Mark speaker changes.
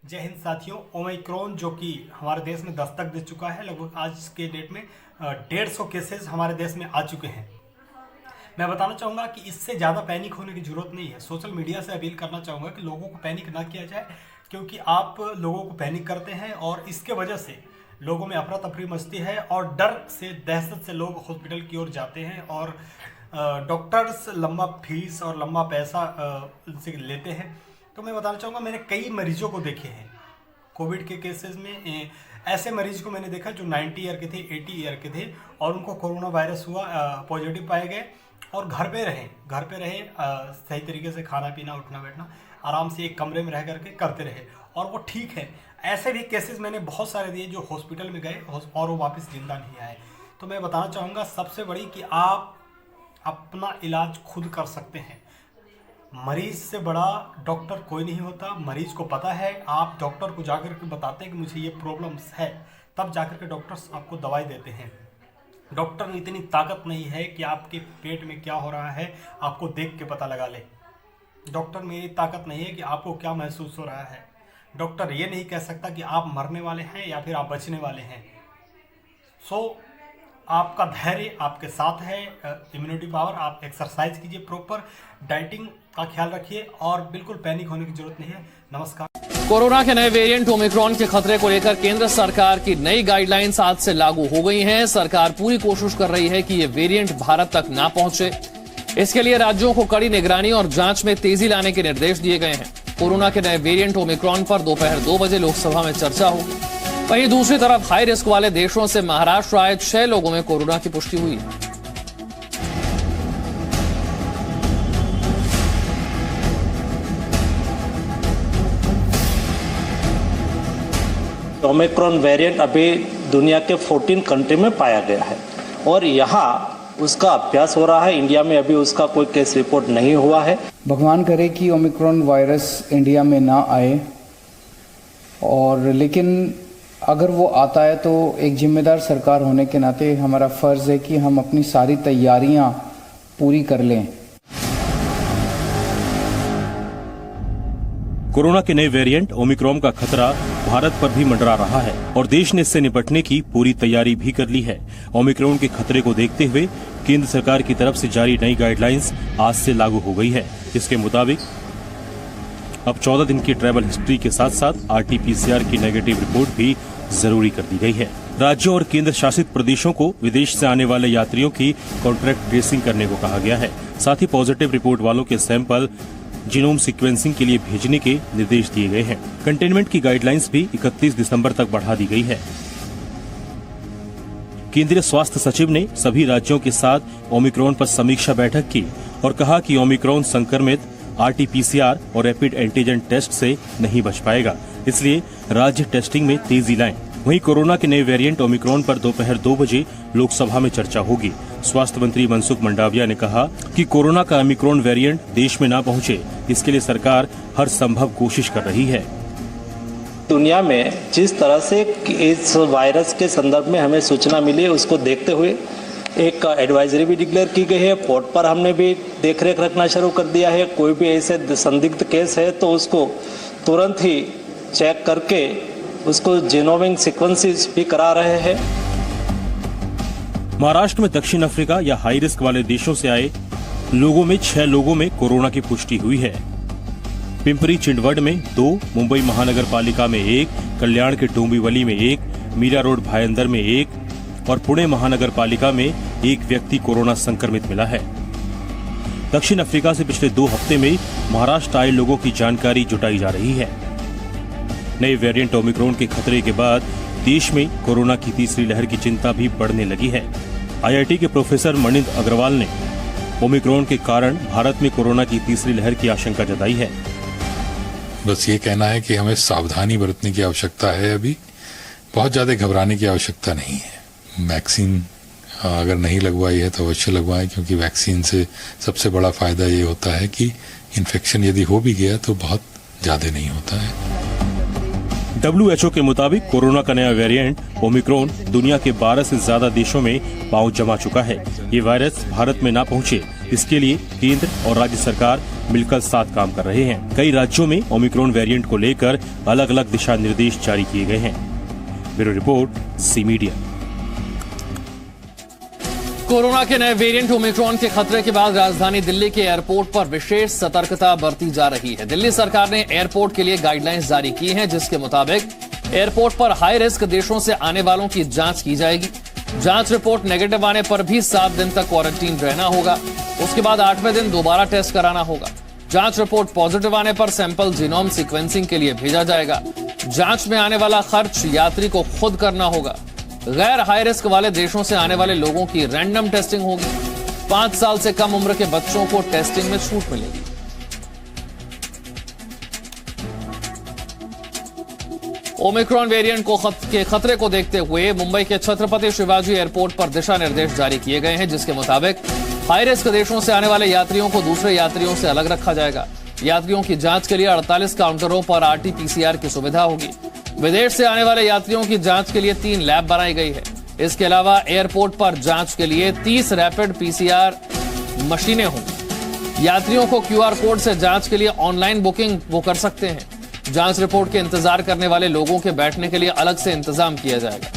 Speaker 1: जय हिंद साथियों। ओमिक्रॉन जो कि हमारे देश में दस्तक दे चुका है, लगभग आज के डेट में 150 केसेस हमारे देश में आ चुके हैं। मैं बताना चाहूँगा कि इससे ज़्यादा पैनिक होने की ज़रूरत नहीं है। सोशल मीडिया से अपील करना चाहूँगा कि लोगों को पैनिक ना किया जाए, क्योंकि आप लोगों को पैनिक करते हैं और इसके वजह से लोगों में अफरा तफरी मचती है और डर से, दहशत से लोग हॉस्पिटल की ओर जाते हैं और डॉक्टर्स लंबा फीस और लंबा पैसा उनसे लेते हैं। तो मैं बताना चाहूँगा, मैंने कई मरीजों को देखे हैं कोविड के केसेस में। ऐसे मरीज को मैंने देखा जो 90 ईयर के थे, 80 ईयर के थे और उनको कोरोना वायरस हुआ, पॉजिटिव पाए गए और घर पे रहे सही तरीके से खाना पीना, उठना बैठना आराम से एक कमरे में रह करके करते रहे और वो ठीक है। ऐसे भी केसेस मैंने बहुत सारे दिए जो हॉस्पिटल में गए और वो वापस जिंदा नहीं आए। तो मैं बताना चाहूँगा सबसे बड़ी कि आप अपना इलाज खुद कर सकते हैं। मरीज से बड़ा डॉक्टर कोई नहीं होता। मरीज को पता है, आप डॉक्टर को जाकर के बताते हैं कि मुझे ये प्रॉब्लम्स है, तब जाकर के डॉक्टर्स आपको दवाई देते हैं। डॉक्टर में इतनी ताकत नहीं है कि आपके पेट में क्या हो रहा है आपको देख के पता लगा ले। डॉक्टर में ये ताकत नहीं है कि आपको क्या महसूस हो रहा है। डॉक्टर ये नहीं कह सकता कि आप मरने वाले हैं या फिर आप बचने वाले हैं। आपका धैर्य आपके साथ है, इम्यूनिटी पावर, आप एक्सरसाइज कीजिए, प्रॉपर डाइटिंग का ख्याल रखिए और बिल्कुल पैनिक होने की जरूरत नहीं है। नमस्कार।
Speaker 2: कोरोना के नए वेरिएंट ओमिक्रॉन के खतरे को लेकर केंद्र सरकार की नई गाइडलाइंस आज से लागू हो गई हैं। सरकार पूरी कोशिश कर रही है कि ये वेरिएंट भारत तक ना पहुंचे। इसके लिए राज्यों को कड़ी निगरानी और जांच में तेजी लाने के निर्देश दिए गए हैं। कोरोना के नए वेरिएंट ओमिक्रॉन पर दोपहर 2 बजे लोकसभा में चर्चा होगी। वहीं दूसरी तरफ हाई रिस्क वाले देशों से महाराष्ट्र आए 6 लोगों में कोरोना की पुष्टि हुई है।
Speaker 3: ओमिक्रॉन वेरिएंट अभी दुनिया के 14 कंट्री में पाया गया है और यहाँ उसका अभ्यास हो रहा है। इंडिया में अभी उसका कोई केस रिपोर्ट नहीं हुआ है।
Speaker 4: भगवान करे कि ओमिक्रॉन वायरस इंडिया में ना आए, और लेकिन अगर वो आता है तो एक जिम्मेदार सरकार होने के नाते हमारा फर्ज है कि हम अपनी सारी तैयारियां पूरी कर लें।
Speaker 5: कोरोना के नए वेरिएंट ओमिक्रॉन का खतरा भारत पर भी मंडरा रहा है और देश ने इससे निपटने की पूरी तैयारी भी कर ली है। ओमिक्रॉन के खतरे को देखते हुए केंद्र सरकार की तरफ से जारी नई गाइडलाइंस आज से लागू हो गई है। इसके मुताबिक अब 14 दिन की ट्रैवल हिस्ट्री के साथ साथ RT-PCR की नेगेटिव रिपोर्ट भी जरूरी कर दी गई है। राज्यों और केंद्र शासित प्रदेशों को विदेश से आने वाले यात्रियों की कॉन्ट्रैक्ट ट्रेसिंग करने को कहा गया है। साथ ही पॉजिटिव रिपोर्ट वालों के सैंपल जीनोम सीक्वेंसिंग के लिए भेजने के निर्देश दिए गए हैं। कंटेनमेंट की गाइडलाइंस भी 31 दिसंबर तक बढ़ा दी गई है। केंद्रीय स्वास्थ्य सचिव ने सभी राज्यों के साथ ओमिक्रॉन पर समीक्षा बैठक की और कहा कि ओमिक्रॉन संक्रमित RT-PCR और रैपिड एंटीजन टेस्ट से नहीं बच पाएगा, इसलिए राज्य टेस्टिंग में तेजी लाएं। वहीं कोरोना के नए वेरिएंट ओमिक्रॉन पर दोपहर 2 बजे लोकसभा में चर्चा होगी। स्वास्थ्य मंत्री मनसुख मंडाविया ने कहा कि कोरोना का ओमिक्रॉन वेरिएंट देश में न पहुंचे, इसके लिए सरकार हर संभव कोशिश कर रही है।
Speaker 3: दुनिया में जिस तरह से इस वायरस के संदर्भ में हमें सूचना मिली है, उसको देखते हुए एक एडवाइजरी भी डिक्लेयर की गई है। पोर्ट पर हमने भी देखरेख रखना शुरू कर दिया है। कोई भी ऐसे संदिग्ध केस है तो उसको तुरंत ही चेक करके उसको जीनोमिक सीक्वेंसेस भी करा रहे हैं।
Speaker 5: महाराष्ट्र में दक्षिण अफ्रीका या हाई रिस्क वाले देशों से आए लोगों में 6 लोगों में कोरोना की पुष्टि हुई है। पिंपरी चिंदवड में 2, मुंबई महानगर पालिका में 1, कल्याण के डोंबिवली में 1, मीरा रोड भायंदर में 1 और पुणे महानगर पालिका में 1 व्यक्ति कोरोना संक्रमित मिला है। दक्षिण अफ्रीका से पिछले 2 हफ्ते में महाराष्ट्र आए लोगों की जानकारी जुटाई जा रही है। नए वेरिएंट ओमिक्रॉन के खतरे के बाद देश में कोरोना की तीसरी लहर की चिंता भी बढ़ने लगी है। IIT के प्रोफेसर मणिंद्र अग्रवाल ने ओमिक्रॉन के कारण भारत में कोरोना की तीसरी लहर की आशंका जताई है।
Speaker 6: बस ये कहना है कि हमें सावधानी बरतने की आवश्यकता है। अभी बहुत ज्यादा घबराने की आवश्यकता नहीं है। वैक्सीन अगर नहीं लगवाई है तो अवश्य लगवाएं, क्योंकि वैक्सीन से सबसे बड़ा फायदा ये होता है कि इन्फेक्शन यदि हो भी गया तो बहुत ज्यादा नहीं होता है।
Speaker 5: WHO के मुताबिक कोरोना का नया वेरिएंट ओमिक्रॉन दुनिया के 12 से ज्यादा देशों में पांव जमा चुका है। ये वायरस भारत में ना पहुंचे, इसके लिए केंद्र और राज्य सरकार मिलकर साथ काम कर रहे हैं। कई राज्यों में ओमिक्रॉन वेरिएंट को लेकर अलग अलग दिशा निर्देश जारी किए गए हैं। Bureau report, C media.
Speaker 2: Corona के नए वेरिएंट ओमिक्रॉन के खतरे के बाद राजधानी दिल्ली के एयरपोर्ट पर विशेष सतर्कता बरती जा रही है। दिल्ली सरकार ने एयरपोर्ट के लिए गाइडलाइंस जारी की हैं, जिसके मुताबिक एयरपोर्ट पर हाई रिस्क देशों से आने वालों की जांच की जाएगी। जांच रिपोर्ट नेगेटिव आने पर भी 7 दिन तक क्वारंटीन रहना होगा। उसके बाद 8वें दिन दोबारा टेस्ट कराना होगा। जांच रिपोर्ट पॉजिटिव आने पर सैंपल जीनोम सीक्वेंसिंग के लिए भेजा जाएगा। जांच में आने वाला खर्च यात्री को खुद करना होगा। गैर हाई रिस्क वाले देशों से आने वाले लोगों की रैंडम टेस्टिंग होगी। 5 साल से कम उम्र के बच्चों को टेस्टिंग में छूट मिलेगी। ओमिक्रॉन वेरिएंट के खतरे को देखते हुए मुंबई के छत्रपति शिवाजी एयरपोर्ट पर दिशा निर्देश जारी किए गए हैं, जिसके मुताबिक हाई रिस्क देशों से आने वाले यात्रियों को दूसरे यात्रियों से अलग रखा जाएगा। यात्रियों की जांच के लिए 48 काउंटरों पर RT-PCR की सुविधा होगी। विदेश से आने वाले यात्रियों की जांच के लिए 3 लैब बनाई गई है। इसके अलावा एयरपोर्ट पर जांच के लिए 30 रैपिड PCR मशीनें होंगी। यात्रियों को QR कोड से जांच के लिए ऑनलाइन बुकिंग वो कर सकते हैं। जांच रिपोर्ट के इंतजार करने वाले लोगों के बैठने के लिए अलग से इंतजाम किया जाएगा।